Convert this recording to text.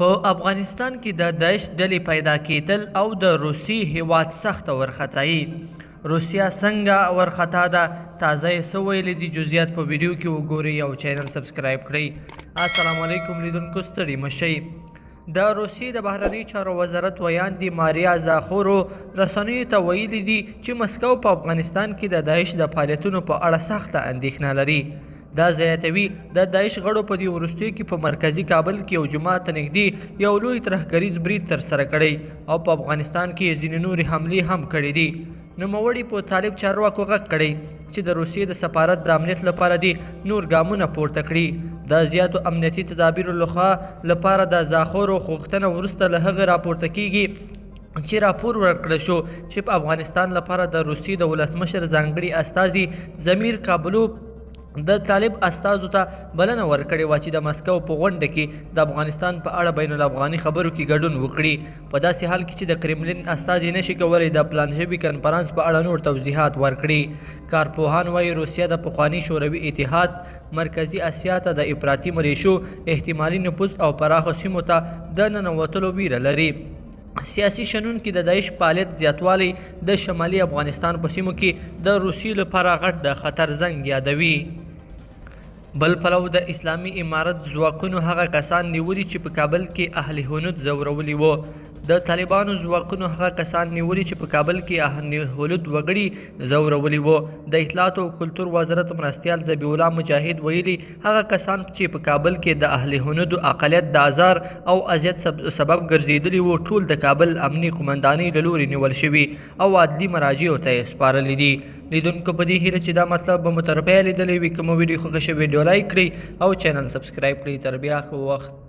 په افغانستان کې د داعش ډلې پیدا کېدل او د روسیې هیواد سخته وارخطايي. روسیه څنګه وارخطا ده؟ تازه یې څه ویلي دي؟ جزئیات په ویډیو کې وګورئ او چینل سبسکرایب کړئ. السلام علیکم لیدونکو، ستړي مه شئ. د روسیې د بهرني چارو وزارت ویاندې ماریا زاخورو رسنیو ته ویلي دي چې مسکو په افغانستان کې د داعش د فعالیتونو په اړه سخته اندېښنه لري. دا زیاتوي د داعش غړو په دې وروستیو کې په مرکزي کابل کې یو جومات ته نږدې یو لوی ترهګریز برید ترسره کړی او په افغانستان کې ځینې نورې حملې هم کړې دي. نوموړي په طالب چارواکو غږ کړی چې د روسیې د سفارت د امنیت لپاره دي نور ګامونه پورته کړي. د زیاتو امنیتي تدابیرو لپاره د زاخورو غوښتنه وروسته له هغه راپورته کیږي چې راپور ورکړل شو چې په افغانستان لپاره د روسیې د ولسمشر ځانګړي استازي زمیر کابلوف د طالب استازو ته بلنه ورکړې وه چې د مسکو په غونډه کې د افغانستان په اړه بین الافغاني خبرو کې ګډون وکړي، په داسې حال کې چې د کرملین استازي نشي کولی د پلان شوي کنفرانس په اړه نور توضیحات ورکړي. کارپوهان وایي روسیه د پخواني شوروي اتحاد مرکزي اسیا ته د افراطي مریشو احتمالي نفوذ او پراخو سیمو ته د ننوتلو ویره لري. سیاسي شنونکي د داعش فعالیت زیاتوالی د شمالي افغانستان په سیمو کې د روسیې لپاره غټ د خطر زنګ یادوي. بل پلو د اسلامي امارت ځواکونو هغه کسان نیولي چې په کابل کې اهل هنود ځورولي وو. د طالبانو ځواکونو هغه کسان نیولي چې په کابل کې اهل هنود وګړي ځورولي وو. د اطلاعات او کلتور وزارت مرستیال ذبیح الله مجاهد ویلي هغه کسان چې په کابل کې د اهل هنود اقلیت د آزار او اذیت سبب ګرځېدلي وو ټول د کابل امني قمندانۍ له لوري نیول شوي او عدلي مراجعو ته یې سپارلي دي. لیدونکو په دې هیله چې دا مطلب به مو تر پایه لیدلی وي. که مو ویډیو خوښه شوې ویډیو لایک کړئ او چینل سبسکرایب کړئ. تر بیا ښه وخت.